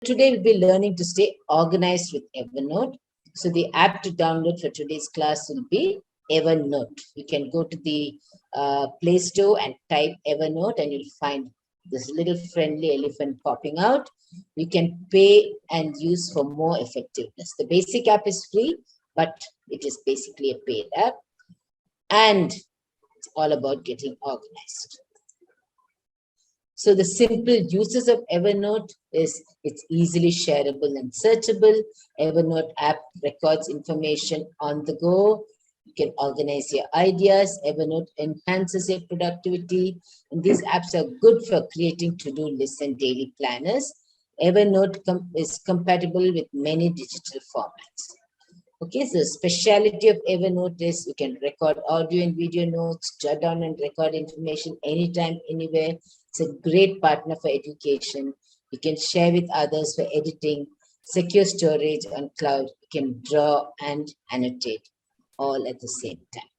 Today we'll be learning to stay organized with Evernote. So the app to download for today's class will be Evernote. You can go to the Play Store and type Evernote and you'll find this little friendly elephant popping out. You can pay and use for more effectiveness. The basic app is free, but it is basically a paid app. And it's all about getting organized. So the simple uses of Evernote is it's easily shareable and searchable. Evernote app records information on the go. You can organize your ideas. Evernote enhances your productivity. And these apps are good for creating to-do lists and daily planners. Evernote is compatible with many digital formats. Okay, so the speciality of Evernote is you can record audio and video notes, jot down and record information anytime, anywhere. It's a great partner for education. You can share with others for editing, secure storage on cloud. You can draw and annotate all at the same time.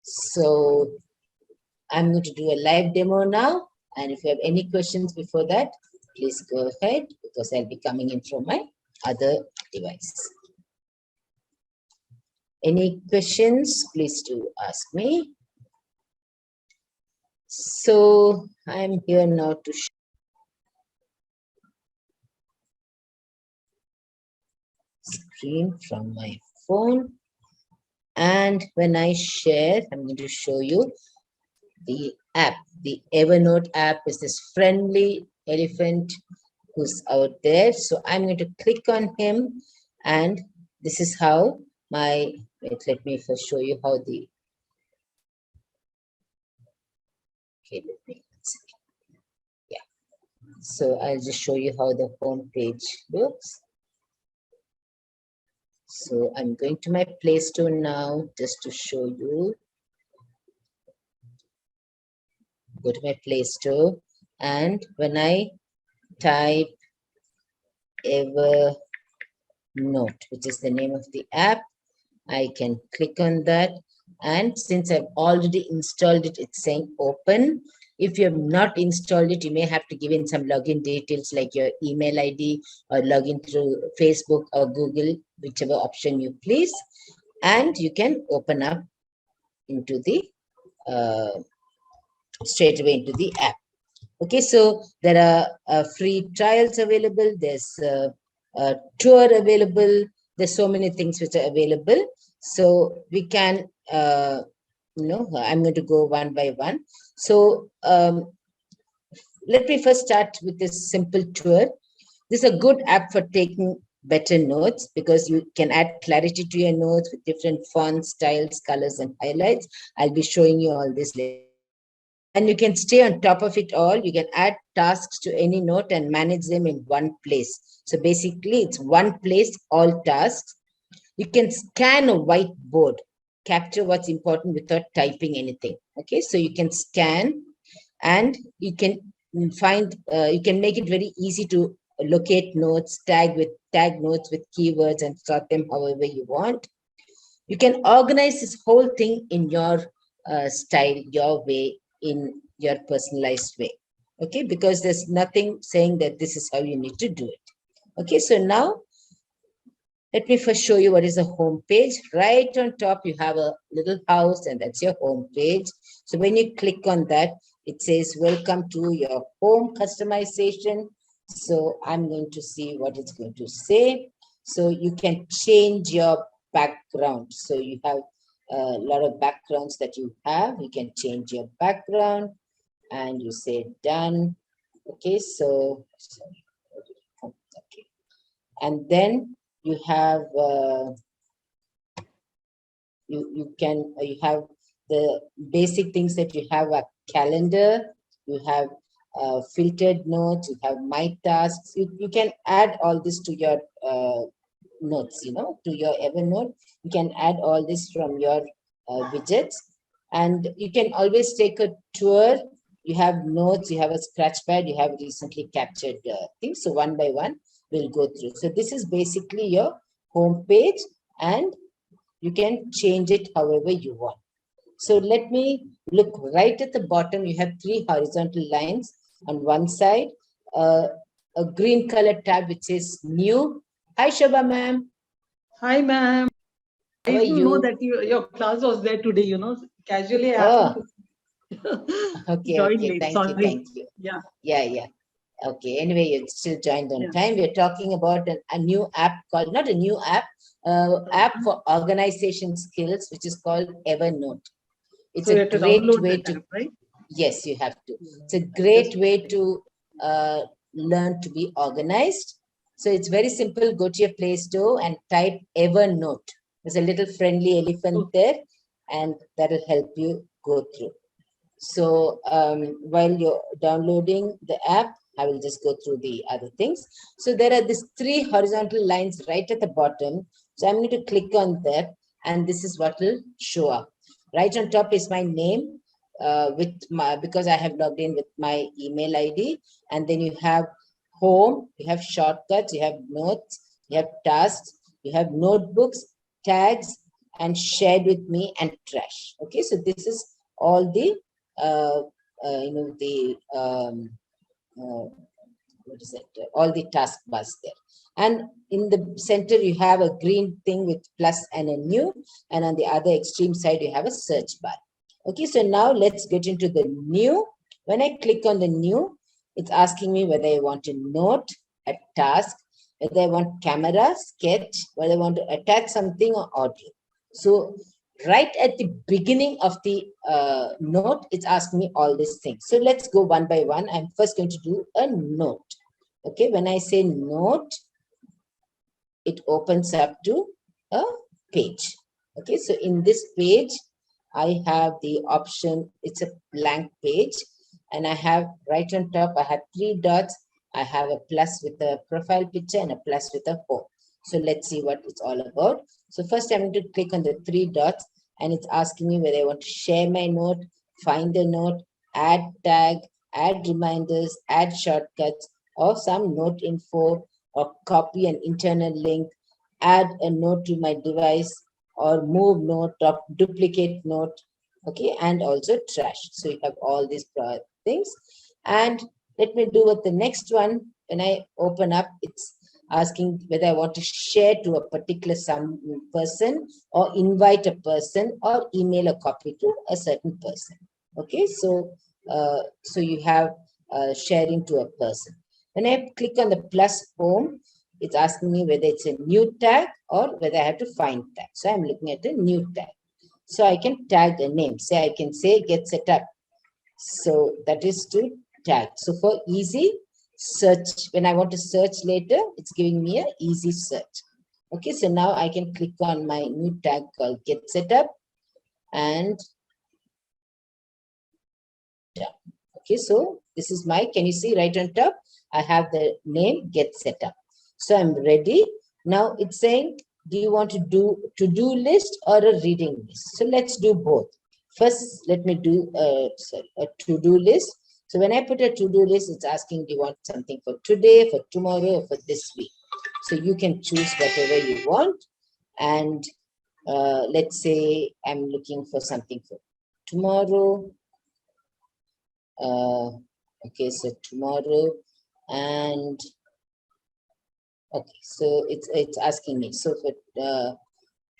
So I'm going to do a live demo now. And if you have any questions before that, please go ahead because I'll be coming in from my other device. Any questions, please do ask me. So I'm here now to show screen from my phone. And when I share, I'm going to show you the app. The Evernote app is this friendly elephant who's out there. So I'm going to click on him. And this is how my, let me first show you how the, okay, let me, yeah. So I'll just show you how the home page looks. So I'm going to my Play Store now just to show you. Go to my Play Store and when I type Evernote, which is the name of the app, I can click on that. And since I've already installed it, it's saying open. If you have not installed it, you may have to give in some login details like your email ID or login through Facebook or Google, whichever option you please. And you can open up into the, straight away into the app. Okay, so there are free trials available. There's a tour available. There's so many things which are available. So we can, I'm going to go one by one. So let me first start with this simple tour. This is a good app for taking better notes because you can add clarity to your notes with different fonts, styles, colors, and highlights. I'll be showing you all this later. And you can stay on top of it all. You can add tasks to any note and manage them in one place. So basically, it's one place, all tasks. You can scan a whiteboard, capture what's important without typing anything. Okay, so you can scan and you can find, you can make it very easy to locate notes, tag notes with keywords and sort them however you want. You can organize this whole thing in your style, your way, in your personalized way. Okay, because there's nothing saying that this is how you need to do it. Okay, so now let me first show you what is a home page. Right on top, you have a little house and that's your home page. So when you click on that, it says, welcome to your home customization. So I'm going to see what it's going to say. So you can change your background. So you have a lot of backgrounds that you have. You can change your background and you say done. Okay, so, okay. And then you have, you have the basic things that you have a calendar, you have filtered notes, you have my tasks. You can add all this to your notes, to your Evernote. You can add all this from your widgets and you can always take a tour. You have notes, you have a scratch pad, you have recently captured things. So one by one, we'll go through. So this is basically your home page and you can change it however you want. So let me look right at the bottom. You have 3 horizontal lines on one side. a green color tab which says new. Hi, Shobha ma'am. Hi, ma'am. I How are didn't know you? that your class was there today, Casually, I happened Oh, to okay, join okay. late. Thank you, Sorry. thank you. Yeah, Yeah, yeah. Okay, anyway, you still joined on yeah. time. We're talking about a new app called, not a new app, app Okay. for organization skills, which is called Evernote. It's So you a have to great download way that to, app, right? yes, you have to. It's a I just great way to learn to be organized. So it's very simple. Go to your Play Store and type Evernote. There's a little friendly elephant oh, there, and that'll help you go through. So while you're downloading the app, I will just go through the other things. So there are these three horizontal lines right at the bottom. So I'm going to click on that, and this is what will show up. Right on top is my name, because I have logged in with my email ID, and then you have home, you have shortcuts, you have notes, you have tasks, you have notebooks, tags, and shared with me and trash. Okay, so this is all the uh, the what is it? All the taskbars there. And in the center, you have a green thing with plus and a new, and on the other extreme side, you have a search bar. Okay, so now let's get into the new. When I click on the new, it's asking me whether I want a note, a task, whether I want camera, sketch, whether I want to attach something or audio. So right at the beginning of the note, it's asking me all these things. So let's go one by one. I'm first going to do a note. Okay, when I say note, it opens up to a page. Okay, so in this page, I have the option, it's a blank page, and I have right on top, I have three dots. I have a plus with a profile picture and a plus with a home. So let's see what it's all about. So first I'm going to click on the three dots, and it's asking me whether I want to share my note, find a note, add tag, add reminders, add shortcuts, or some note info, or copy an internal link, add a note to my device, or move note, or duplicate note, okay, and also trash. So you have all these things. And let me do with the next one. When I open up, it's asking whether I want to share to a particular some person, or invite a person, or email a copy to a certain person. Okay, so you have sharing to a person. When I click on the plus home, it's asking me whether it's a new tag or whether I have to find tag. So I'm looking at a new tag. So I can tag a name. Say I can say GetSetUp. So that is to tag. So for easy search, when I want to search later, it's giving me an easy search. Okay, so now I can click on my new tag called GetSetUp, and done. Okay, so this is my, can you see right on top? I have the name GetSetUp. So I'm ready. Now it's saying, do you want to do to-do list or a reading list? So let's do both. First, let me do a to-do list. So when I put a to-do list, it's asking, do you want something for today, for tomorrow, or for this week? So you can choose whatever you want. And let's say I'm looking for something for tomorrow. Okay, so tomorrow, and okay, so it's asking me, so for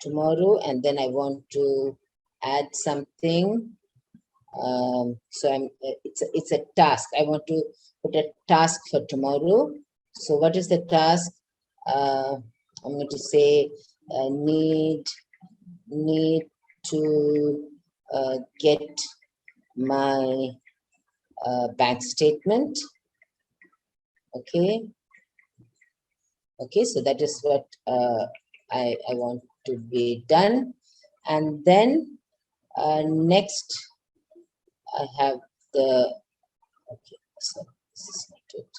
tomorrow, and then I want to add something. So it's a task. I want to put a task for tomorrow. So what is the task? I'm going to say need to get my bank statement. Okay, so that is what I want to be done. And then next I have the, okay, so this is not it,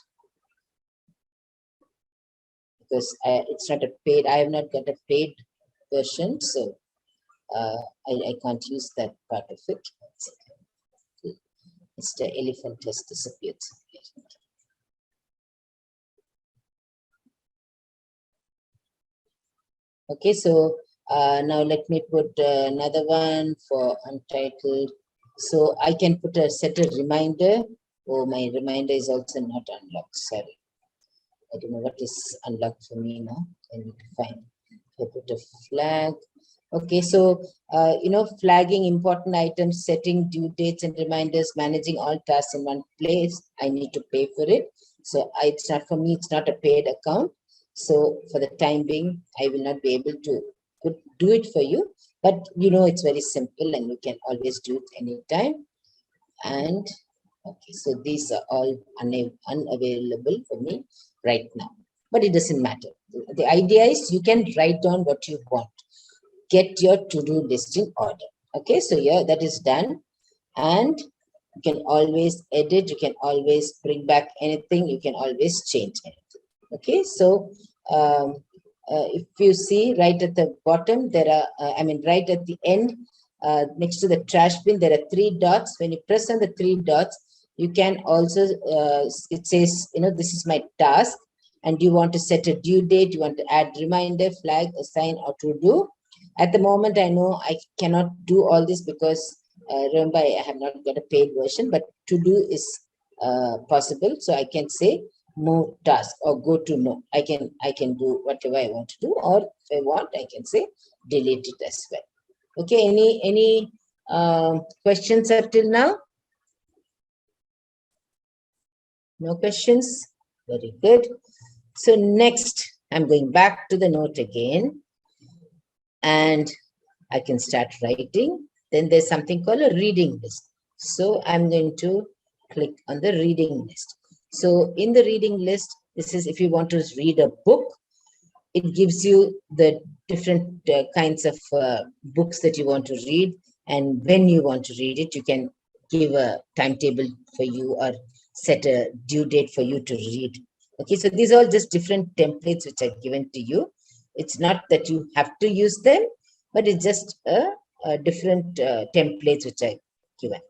because it's not a paid, I have not got a paid version, so I can't use that part of it. Mr. Elephant has disappeared. Okay, so now let me put another one for untitled. So I can put a set a reminder. Oh, my reminder is also not unlocked. Sorry. I don't know what is unlocked for me now. I need to find. I put a flag. Okay, so, flagging important items, setting due dates and reminders, managing all tasks in one place. I need to pay for it. So it's not for me, it's not a paid account. So for the time being, I will not be able to do it for you. But it's very simple and you can always do it anytime. And okay, so these are all unavailable for me right now. But it doesn't matter. The idea is you can write down what you want. Get your to-do list in order. Okay, so yeah, that is done. And you can always edit, you can always bring back anything, you can always change anything. Okay, so if you see right at the bottom, there are, right at the end, next to the trash bin, there are 3 dots. When you press on the 3 dots, you can also, it says, this is my task, and you want to set a due date, you want to add reminder, flag, assign, or to do. At the moment, I know I cannot do all this because remember, I have not got a paid version, but to do is possible. So I can say move task or go to no. I can do whatever I want to do, or if I want, I can say delete it as well. Okay, any questions up till now? No questions? Very good. So next, I'm going back to the note again, and I can start writing. Then there's something called a reading list. So I'm going to click on the reading list. So in the reading list, this is if you want to read a book, it gives you the different kinds of books that you want to read, and when you want to read it, you can give a timetable for you or set a due date for you to read. Okay, so these are all just different templates which are given to you. It's not that you have to use them, but it's just a different templates which are given.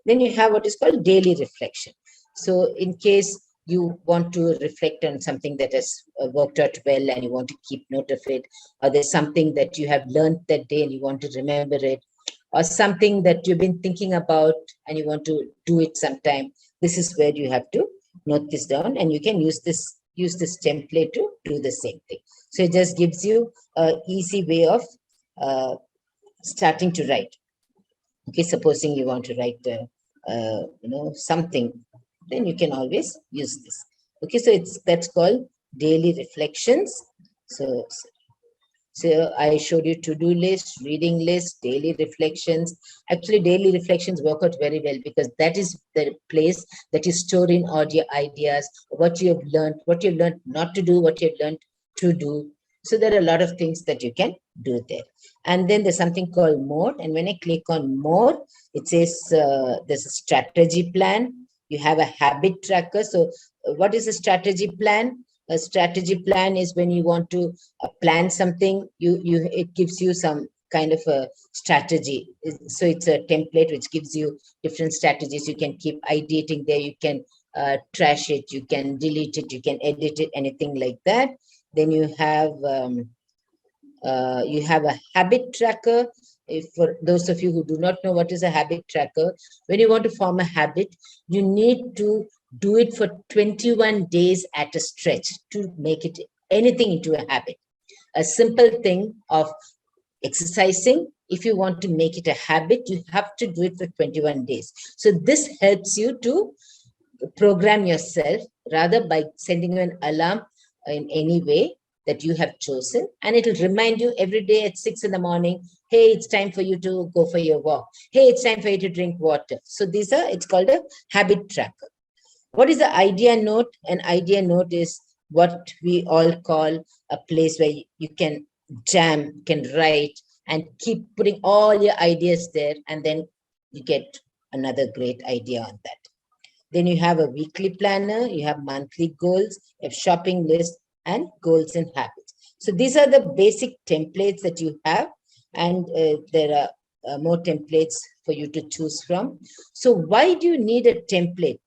Then you have what is called daily reflection. So in case you want to reflect on something that has worked out well and you want to keep note of it, or there's something that you have learned that day and you want to remember it, or something that you've been thinking about and you want to do it sometime, this is where you have to note this down, and you can use this template to do the same thing. So it just gives you an easy way of starting to write. Okay, supposing you want to write something, then you can always use this. Okay, so that's called daily reflections. So I showed you to-do list, reading list, daily reflections. Actually, daily reflections work out very well because that is the place that you store in all your ideas, what you have learned not to do, what you have learned to do. So there are a lot of things that you can do there. And then there's something called more. And when I click on more, it says there's a strategy plan. You have a habit tracker. So what is a strategy plan? A strategy plan is when you want to plan something, it gives you some kind of a strategy. So it's a template which gives you different strategies. You can keep ideating there. You can trash it. You can delete it. You can edit it. Anything like that. Then you have a habit tracker. If for those of you who do not know what is a habit tracker, when you want to form a habit, you need to do it for 21 days at a stretch to make it anything into a habit. A simple thing of exercising, if you want to make it a habit, you have to do it for 21 days. So this helps you to program yourself rather by sending you an alarm in any way that you have chosen, and it'll remind you every day at 6 in the morning, hey, it's time for you to go for your walk. Hey, it's time for you to drink water. So it's called a habit tracker. What is the idea note? An idea note is what we all call a place where you can jam, can write, and keep putting all your ideas there, and then you get another great idea on that. Then you have a weekly planner, you have monthly goals, you have shopping list, and goals and habits. So these are the basic templates that you have, and there are more templates for you to choose from. So why do you need a template?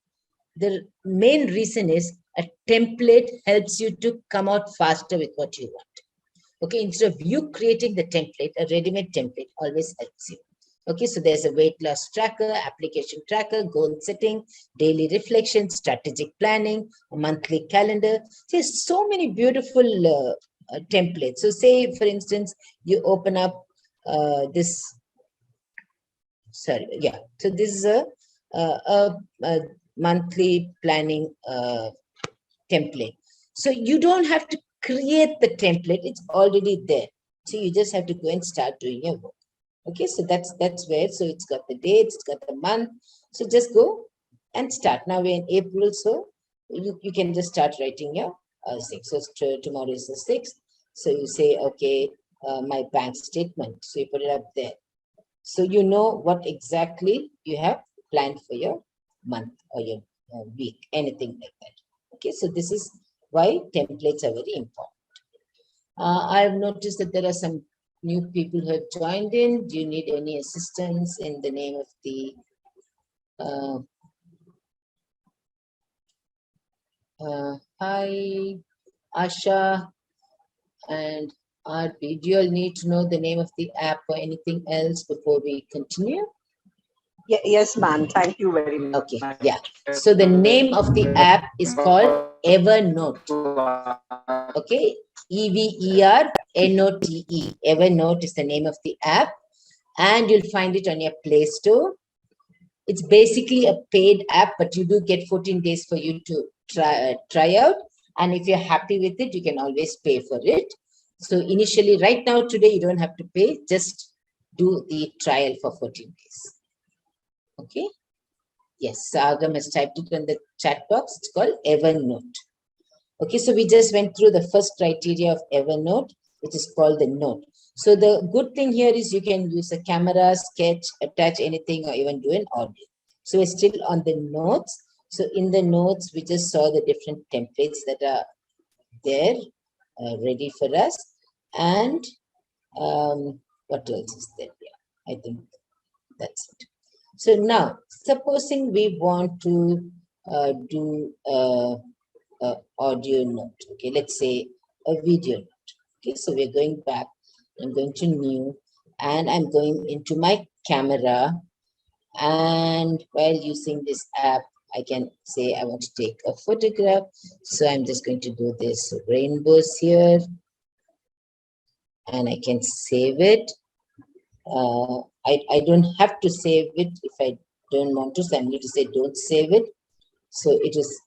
The main reason is a template helps you to come out faster with what you want. Okay, instead of you creating the template, a ready-made template always helps you. Okay, so there's a weight loss tracker, application tracker, goal setting, daily reflection, strategic planning, a monthly calendar. There's so many beautiful templates. So say, for instance, you open up this, sorry, yeah. So this is a monthly planning template. So you don't have to create the template, it's already there. So you just have to go and start doing your work. Okay, so that's where, so it's got the dates, it's got the month. So just go and start. Now we're in April, so you can just start writing your thing. So tomorrow is the 6th. So you say, okay, my bank statement. So you put it up there. So you know what exactly you have planned for your month or your week, anything like that. Okay, so this is why templates are very important. I've noticed that there are some new people who have joined in. Do you need any assistance in the name of the hi, Asha and RP. Do you all need to know the name of the app or anything else before we continue? Yes, ma'am. Thank you very much. Okay, yeah. So the name of the app is called Evernote. Okay, Evernote. Evernote is the name of the app, and you'll find it on your Play Store. It's basically a paid app, but you do get 14 days for you to try out. And if you're happy with it, you can always pay for it. So initially, right now, today, you don't have to pay. Just do the trial for 14 days. Okay. Yes, Sagam has typed it in the chat box. It's called Evernote. Okay, so we just went through the first criteria of Evernote, which is called the note. So the good thing here is you can use a camera, sketch, attach anything, or even do an audio. So we're still on the notes. So in the notes, we just saw the different templates that are there, ready for us. And what else is there? Yeah, I think that's it. So now, supposing we want to do audio note. Okay, let's say a video note. Okay, so we're going back. I'm going to new, and I'm going into my camera. And while using this app, I can say I want to take a photograph. So I'm just going to do this rainbows here, and I can save it. I don't have to save it if I don't want to. So I'm going to say don't save it. So it is.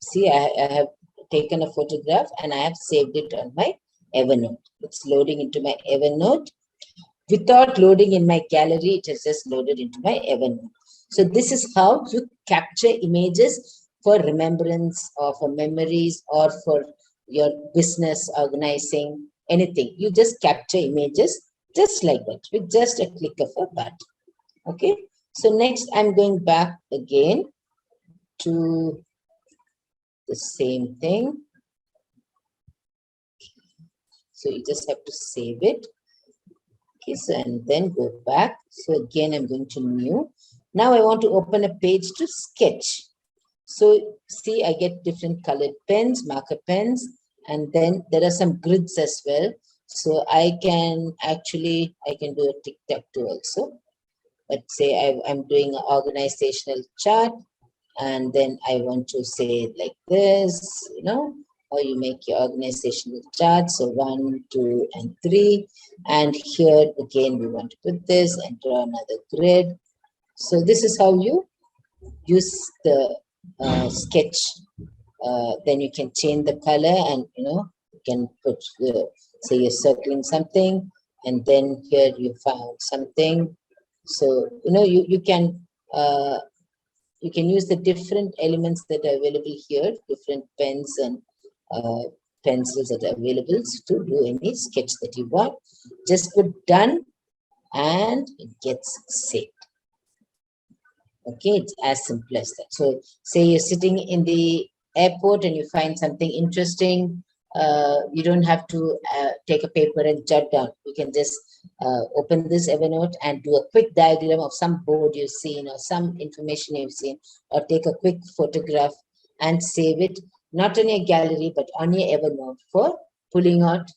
See, I have taken a photograph and I have saved it on my Evernote. It's loading into my Evernote. Without loading in my gallery, it has just loaded into my Evernote. So this is how you capture images for remembrance or for memories or for your business organizing, anything. You just capture images just like that with just a click of a button. Okay. So next I'm going back again to the same thing. So you just have to save it. Okay, so and then go back. So again, I'm going to new. Now I want to open a page to sketch. So see, I get different colored pens, marker pens, and then there are some grids as well. So I can actually, I can do a tic-tac-toe also. Let's say I'm doing an organizational chart, and then I want to say it like this, you know, or you make your organizational chart. So 1, 2, and 3. And here again, we want to put this and draw another grid. So this is how you use the sketch. Then you can change the color and, you know, you can put, say you're circling something, and then here you found something. So, you know, you can use the different elements that are available here, different pens and pencils that are available to do any sketch that you want. Just put done and it gets saved. Okay, it's as simple as that. So say you're sitting in the airport and you find something interesting. You don't have to take a paper and jot down. You can just open this Evernote and do a quick diagram of some board you've seen or some information you've seen, or take a quick photograph and save it, not on your gallery, but on your Evernote for pulling out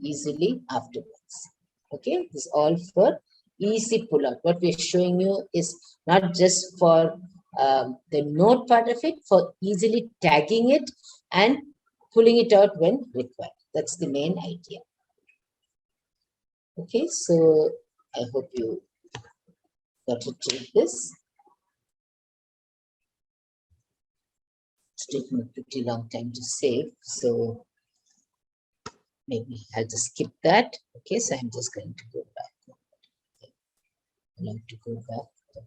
easily afterwards. Okay, this is all for easy pull out. What we're showing you is not just for the note part of it, for easily tagging it and pulling it out when required. That's the main idea. Okay, so I hope you got to take this. It's taking a pretty long time to save, so maybe I'll just skip that. Okay, so I'm just going to go back. I like to go back. But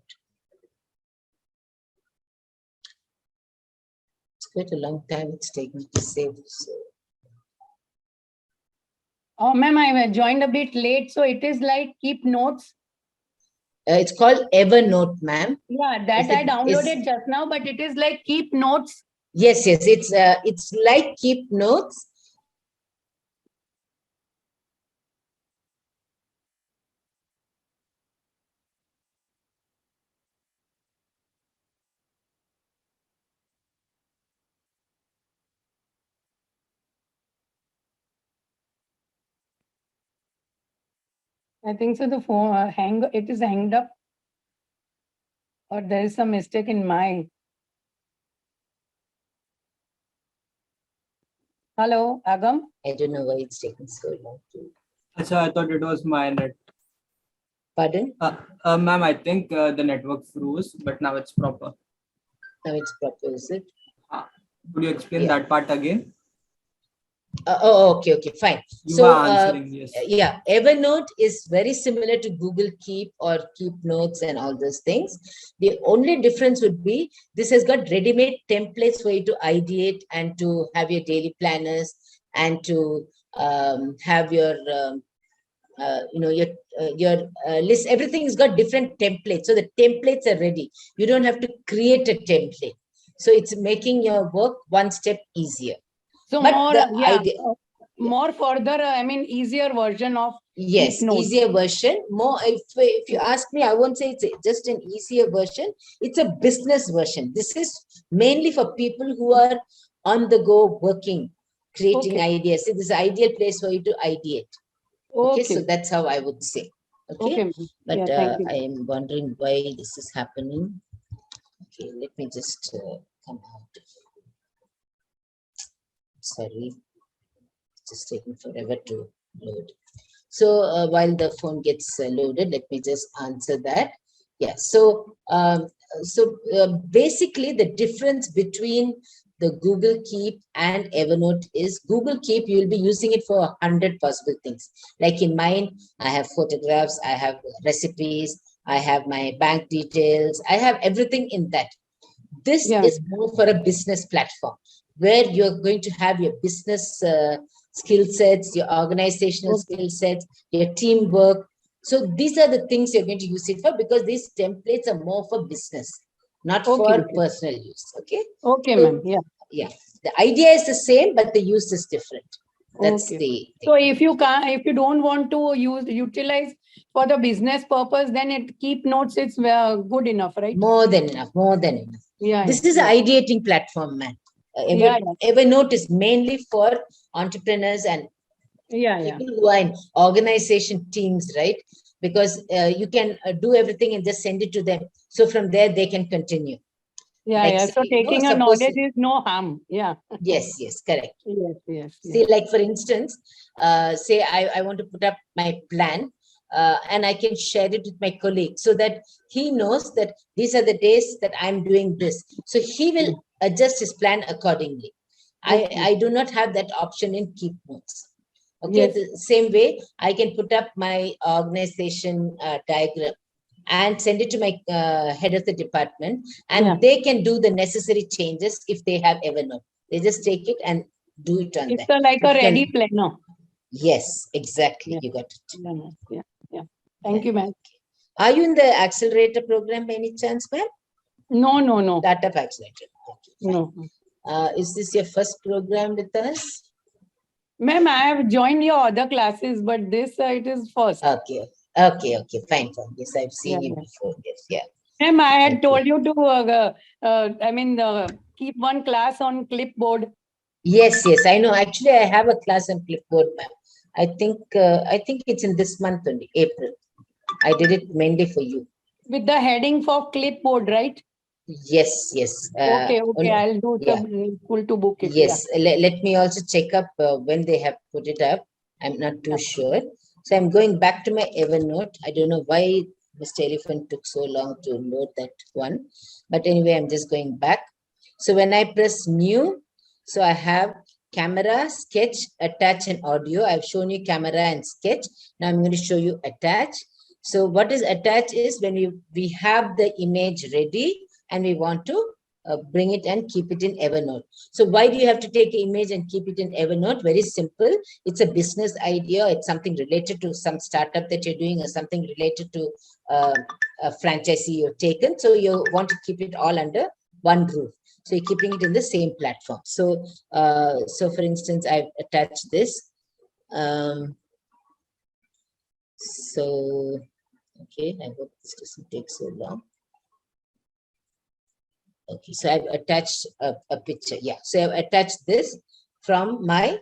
it's quite a long time it's taking to save. So. Oh, ma'am, I joined a bit late, so it is like keep notes. It's called Evernote, ma'am. Yeah, that I downloaded just now, but it is like keep notes. Yes, it's like keep notes. I think so. The phone it is hanged up, or there is some mistake in my. Hello, Agam. I don't know why it's taking so long to. Achha, I thought it was my net. Pardon? Ma'am, I think the network froze, but now it's proper. Now it's proper, is it? Could you explain that part again? Okay, fine. You are answering, yes. Yeah, Evernote is very similar to Google Keep or Keep Notes and all those things. The only difference would be this has got ready-made templates for you to ideate and to have your daily planners and to have your your list. Everything's got different templates, so the templates are ready. You don't have to create a template, so it's making your work one step easier. So But more, the idea, more further, I mean, easier version of yes, easier version. More, if you ask me, I won't say it's just an easier version. It's a business version. This is mainly for people who are on the go working, creating ideas. So this is an ideal place for you to ideate. Okay, so that's how I would say. Okay, but I am wondering why this is happening. Okay, let me just come out. Sorry, it's just taking forever to load. So while the phone gets loaded, let me just answer that. Yeah, so basically the difference between the Google Keep and Evernote is Google Keep, you will be using it for 100 possible things. Like in mine, I have photographs, I have recipes, I have my bank details, I have everything in that. This is more for a business platform where you're going to have your business skill sets, your organizational skill sets, your teamwork. So these are the things you're going to use it for, because these templates are more for business, not for personal use. Okay. Okay, so, ma'am. Yeah. The idea is the same, but the use is different. That's the thing. So if you don't want to utilize for the business purpose, then it keep notes. It's good enough, right? More than enough. More than enough. Yeah. This is an ideating platform, man. Evernote is mainly for entrepreneurs and people who are in organization teams, right? Because you can do everything and just send it to them. So from there, they can continue. So taking a knowledge is no harm. Yeah. Yes, correct. Yes. See, like for instance, say I want to put up my plan and I can share it with my colleague so that he knows that these are the days that I'm doing this. So he will adjust his plan accordingly. I do not have that option in Keep Notes. Okay, the same way I can put up my organization diagram and send it to my head of the department, and they can do the necessary changes if they have Evernote. They just take it and do it on that. It's like a ready planner. Yes, exactly. You got it. Yeah. Thank you, ma'am. Are you in the accelerator program by any chance, ma'am? No. Startup accelerator. Okay, no. Is this your first program with us? Ma'am, I have joined your other classes, but this it is first. Okay, fine. Yes, I've seen you before. Yes, yeah. Ma'am, I had told you to, keep one class on clipboard. Yes, I know. Actually, I have a class on clipboard, ma'am. I think it's in this month only, April. I did it mainly for you. With the heading for clipboard, right? Yes, yes. Okay, only- I'll do yeah. the full to book it. Yes, let me also check up when they have put it up. I'm not too sure. So I'm going back to my Evernote. I don't know why Mr. Elephant took so long to load that one. But anyway, I'm just going back. So when I press new, so I have camera, sketch, attach, and audio. I've shown you camera and sketch. Now I'm going to show you attach. So what is attach is when we have the image ready and we want to bring it and keep it in Evernote. So why do you have to take an image and keep it in Evernote? Very simple. It's a business idea. It's something related to some startup that you're doing or something related to a franchisee you've taken. So you want to keep it all under one roof. So you're keeping it in the same platform. So, so for instance, I've attached this. So, okay, I hope this doesn't take so long. Okay, so I've attached a picture. Yeah, so I've attached this from my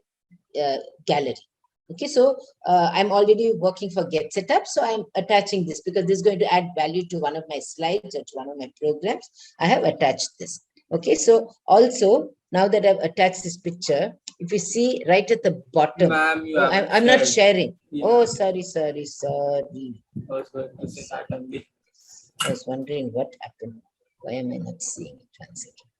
gallery. Okay, so I'm already working for GetSetUp, so I'm attaching this because this is going to add value to one of my slides or to one of my programs. I have attached this. Okay, so also now that I've attached this picture, if you see right at the bottom, Ma'am, you oh, haven't I'm not shared. sharing. Yeah. Oh, sorry. Oh, sorry, I said that only. I was wondering what happened. Why am I not seeing it? 1 second.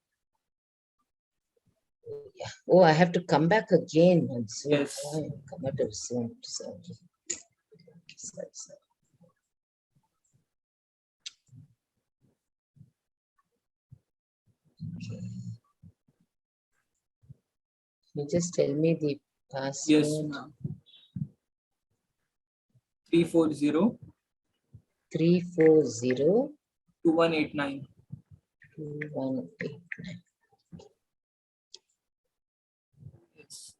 Yeah. Oh, I have to come back again on Zoom. Yes. Oh, come out of Zoom. Sorry. Sorry. Okay. You just tell me the password. Yes, ma'am. 340 340 2189. 2189. Yes.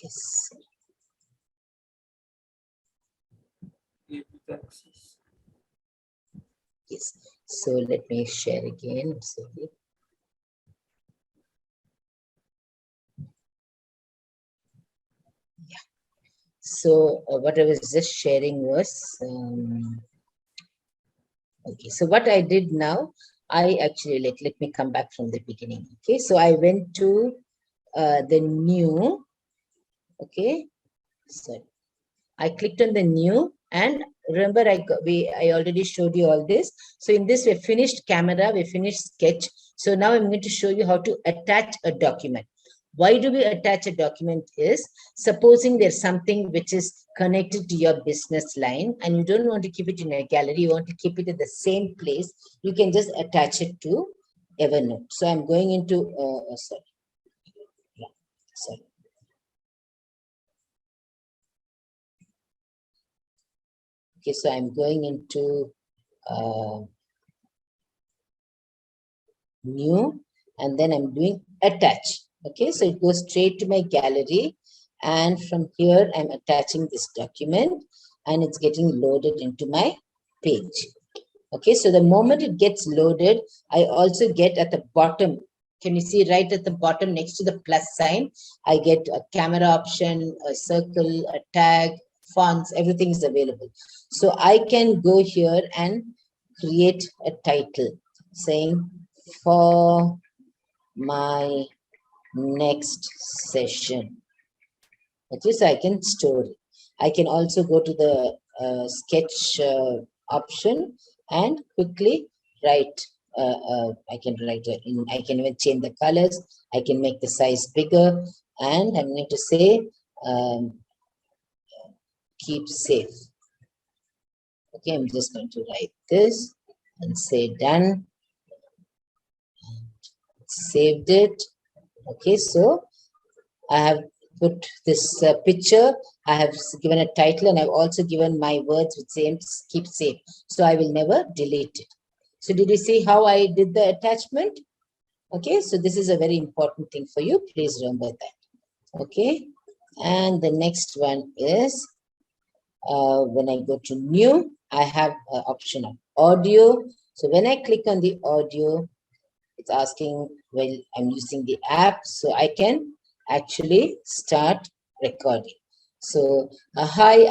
Yes. Give it access. Yes. So let me share again. Sorry. Yeah. So what I was just sharing was, okay. So what I did now, I actually, let me come back from the beginning. Okay. So I went to the new, okay. So I clicked on the new, and remember I already showed you all this. So in this, we finished camera, we finished sketch. So now I'm going to show you how to attach a document. Why do we attach a document is, supposing there's something which is connected to your business line and you don't want to keep it in a gallery, you want to keep it at the same place, you can just attach it to Evernote. So I'm going into, sorry. Okay, so I'm going into new, and then I'm doing attach. Okay, so it goes straight to my gallery, and from here I'm attaching this document and it's getting loaded into my page. Okay, so the moment it gets loaded, I also get at the bottom, can you see right at the bottom next to the plus sign, I get a camera option, a circle, a tag, fonts, everything is available. So I can go here and create a title saying, for my next session. Okay, so I can store it. I can also go to the sketch option and quickly write. I can write in. I can even change the colors. I can make the size bigger, and I'm going to say keep safe. Okay, I'm just going to write this and say done. Saved it. Okay, so I have put this picture, I have given a title, and I've also given my words with same keep safe. So I will never delete it. So did you see how I did the attachment? Okay, so this is a very important thing for you. Please remember that. Okay, and the next one is when I go to new, I have an option of audio. So when I click on the audio, it's asking, well, I'm using the app, so I can actually start recording. So, hi,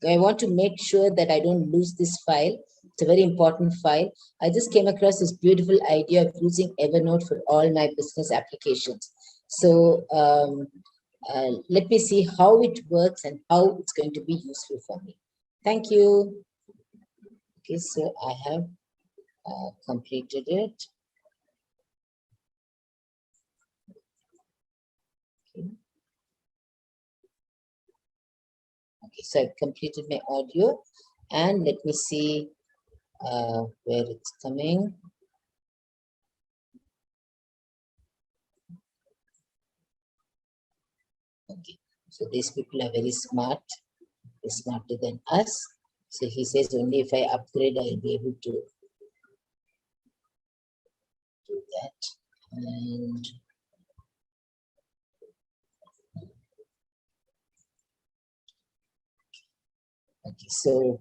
I want to make sure that I don't lose this file. It's a very important file. I just came across this beautiful idea of using Evernote for all my business applications. So, let me see how it works and how it's going to be useful for me. Thank you. Okay, so I have completed it. Okay, so I've completed my audio, and let me see where it's coming. Okay, so these people are very smart, smarter than us. So he says only if I upgrade, I'll be able to do that. And okay, so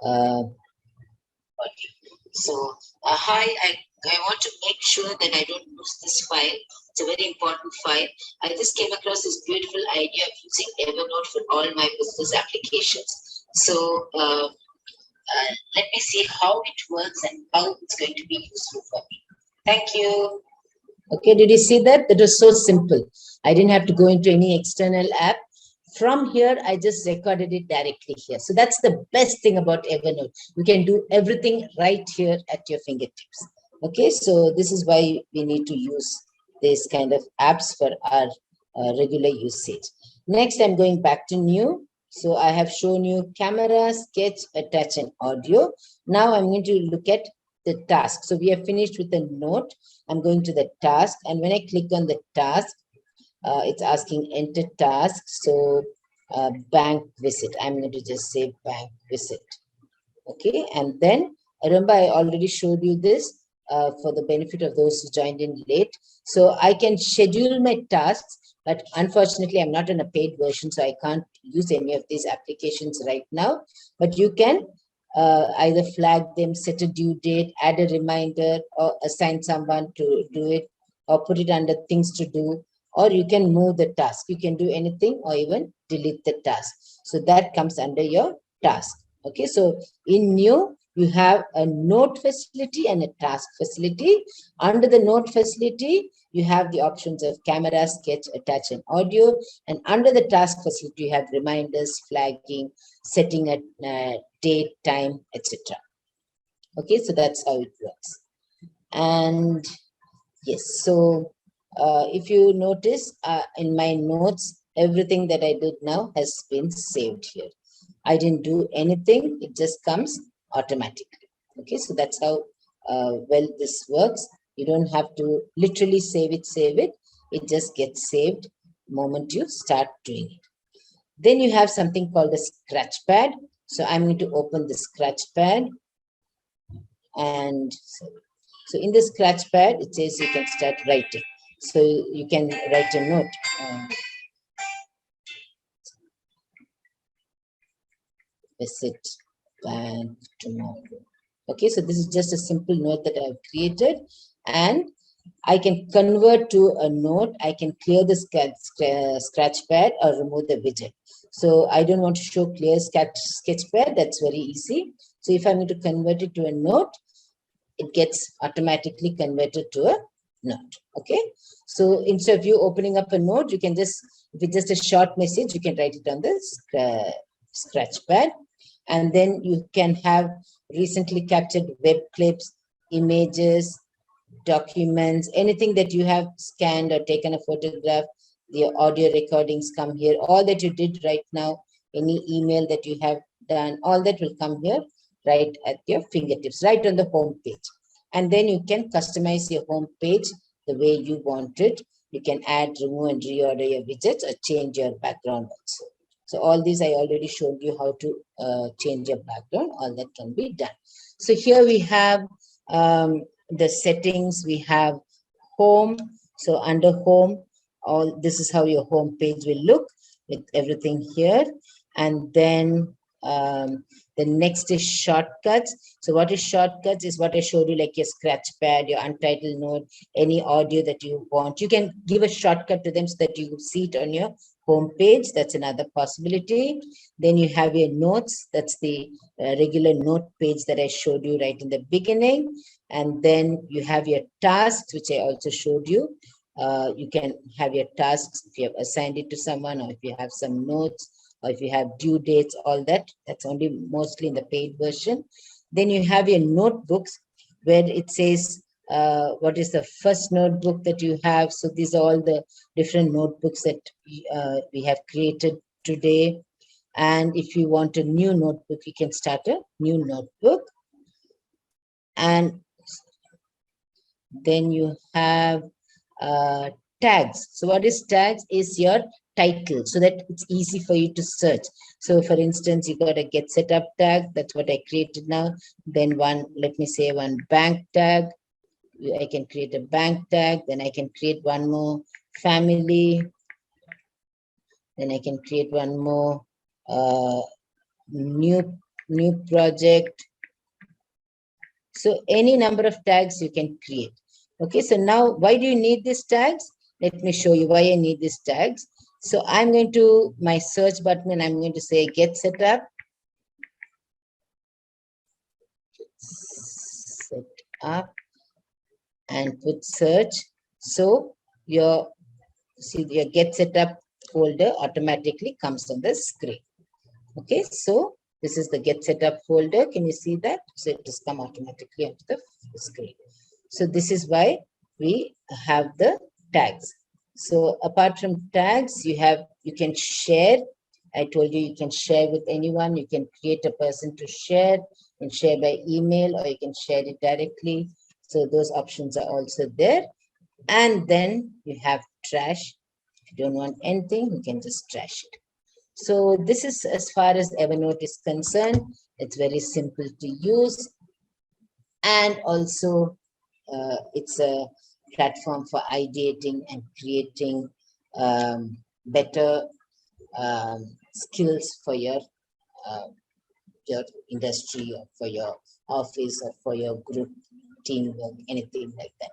okay. So hi, I want to make sure that I don't lose this file. It's a very important file. I just came across this beautiful idea of using Evernote for all my business applications. So let me see how it works and how it's going to be useful for me. Thank you. Okay, did you see that? That was so simple. I didn't have to go into any external app. From here, I just recorded it directly here. So that's the best thing about Evernote. You can do everything right here at your fingertips. Okay, so this is why we need to use this kind of apps for our regular usage. Next, I'm going back to new. So I have shown you camera, sketch, attach, and audio. Now I'm going to look at the task. So we have finished with the note. I'm going to the task, and when I click on the task, it's asking enter task. So bank visit, I'm going to just say bank visit. Okay, and then remember I already showed you this for the benefit of those who joined in late. So I can schedule my tasks, but unfortunately I'm not in a paid version, so I can't use any of these applications right now. But you can either flag them, set a due date, add a reminder, or assign someone to do it, or put it under things to do, or you can move the task. You can do anything or even delete the task. So that comes under your task. Okay, so in new, you have a note facility and a task facility. Under the note facility, you have the options of camera, sketch, attach, and audio. And under the task facility, you have reminders, flagging, setting a date, time, etc. Okay, so that's how it works. And yes, so if you notice in my notes, everything that I did now has been saved here. I didn't do anything, it just comes automatically. Okay, so that's how well this works. You don't have to literally save it, it just gets saved the moment you start doing it. Then you have something called a scratch pad. So I'm going to open the scratch pad, and so in the scratch pad, it says you can start writing. So you can write a note. Visit bank tomorrow. Okay, so this is just a simple note that I've created, and I can convert to a note. I can clear the scratch pad or remove the widget. So I don't want to show clear sketch pad. That's very easy. So if I'm going to convert it to a note, it gets automatically converted to a note. Okay, so instead of you opening up a note, you can just, if it's just a short message, you can write it on the scratch pad. And then you can have recently captured web clips, images, documents, anything that you have scanned or taken a photograph. The audio recordings come here. All that you did right now, any email that you have done, all that will come here right at your fingertips, right on the home page. And then you can customize your home page the way you want it. You can add, remove, and reorder your widgets or change your background also. So all these I already showed you how to change your background. All that can be done. So here we have the settings. We have home. So under home, all this is how your home page will look with everything here. And then The next is shortcuts. So what is shortcuts is what I showed you, like your scratch pad, your untitled note, any audio that you want. You can give a shortcut to them so that you see it on your home page. That's another possibility. Then you have your notes. That's the regular note page that I showed you right in the beginning. And then you have your tasks, which I also showed you. You can have your tasks if you have assigned it to someone, or if you have some notes, or if you have due dates, all that. That's only mostly in the paid version. Then you have your notebooks where it says what is the first notebook that you have. So these are all the different notebooks that we have created today. And if you want a new notebook, you can start a new notebook. And then you have tags. So what is tags is your title, so that it's easy for you to search. So for instance, you got a GetSetUp tag. That's what I created now. Then one, let me say one bank tag. I can create a bank tag. Then I can create one more family. Then I can create one more new project. So any number of tags you can create. Okay, so now why do you need these tags? Let me show you why I need these tags. So I'm going to my search button and I'm going to say GetSetUp. Set up and put search. So your GetSetUp folder automatically comes on the screen. Okay, so this is the GetSetUp folder. Can you see that? So it has come automatically onto the screen. So this is why we have the tags. So apart from tags, you can share. I told you you can share with anyone. You can create a person to share and share by email, or you can share it directly. So those options are also there. And then you have trash. If you don't want anything, you can just trash it. So this is as far as Evernote is concerned. It's very simple to use. And also it's a platform for ideating and creating better skills for your industry, or for your office, or for your group teamwork, anything like that.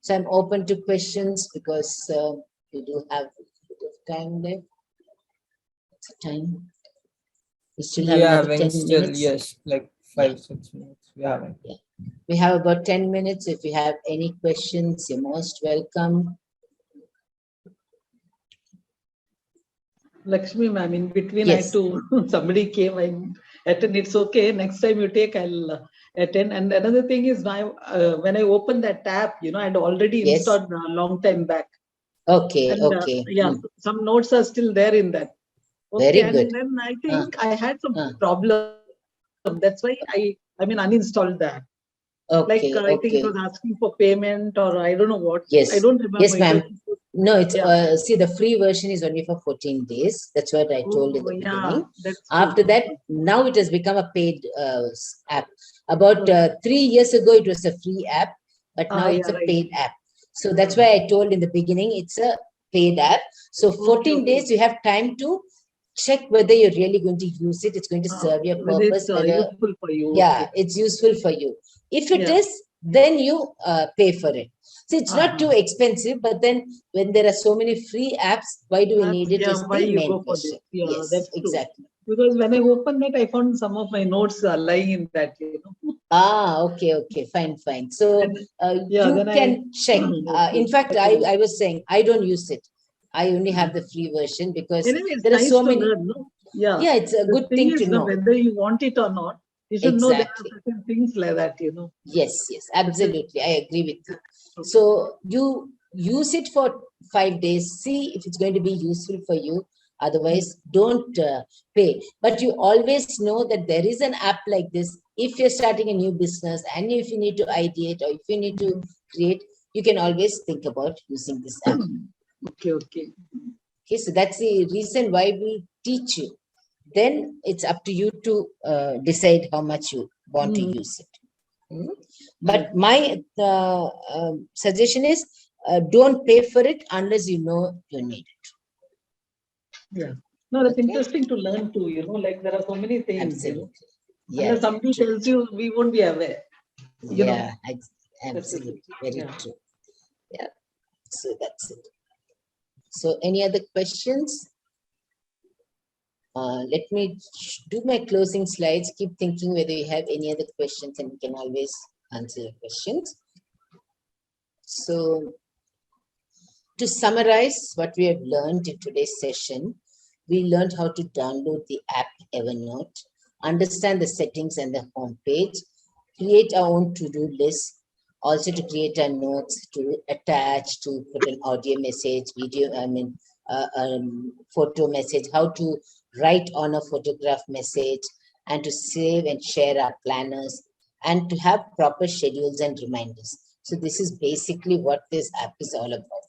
So I'm open to questions because we do have a bit of time left. Time. We still have another 10 minutes. Yes, like 5-6 minutes. We have Yeah. We have about 10 minutes. If you have any questions, you're most welcome. Lakshmi ma'am, in between Yes. I had to, somebody came, I attend. It's okay. Next time you take, I'll attend. And another thing is, when I opened that app, I'd already Yes. installed a long time back. Okay, And, okay. yeah, some notes are still there in that. Okay, Very and good. then I think I had some problem. That's why I uninstalled that. Okay, Like I think it was asking for payment, or I don't know what. Yes. I don't remember. Yes, ma'am. No, it's Yeah. see, the free version is only for 14 days. That's what I told in the beginning. That's After true. that, now it has become a paid app. About 3 years ago, it was a free app, but now it's a right. paid app. So that's why I told in the beginning, it's a paid app. So 14 days, you have time to check whether you're really going to use it. It's going to serve your Whether purpose. it's useful for you. Yeah, it's useful for you. If it is, then you pay for it. So it's not too expensive, but then when there are so many free apps, why do we need it? Is why the you main go for question. this? Yeah, Yes, that's true. exactly. Because when I opened it, I found some of my notes lying in that, Okay, fine. So you can check. In fact, I was saying I don't use it. I only have the free version because anyway, it's there are nice so to many. learn, no? Yeah, it's a good thing to know. Whether you want it or not, you should know there Exactly. are certain things like that, Yes, absolutely. I agree with you. So you use it for 5 days. See if it's going to be useful for you. Otherwise, don't pay. But you always know that there is an app like this. If you're starting a new business and if you need to ideate or if you need to create, you can always think about using this app. Okay. Okay, so that's the reason why we teach you. Then it's up to you to decide how much you want to use it. But my suggestion is don't pay for it unless you know you need it. Yeah. No, that's Okay. interesting to learn too, like there are so many things, Absolutely. Unless Yes. somebody True. tells you, we won't be aware. you know. Yeah. Absolutely. Very Yeah. true. Yeah. So that's it. So any other questions? Let me do my closing slides. Keep thinking whether you have any other questions, and we can always answer your questions. So to summarize what we have learned in today's session, we learned how to download the app Evernote, understand the settings and the home page, create our own to-do list, also to create our notes, to attach, to put an audio message, video, photo message, how to write on a photograph message, and to save and share our planners, and to have proper schedules and reminders. So this is basically what this app is all about.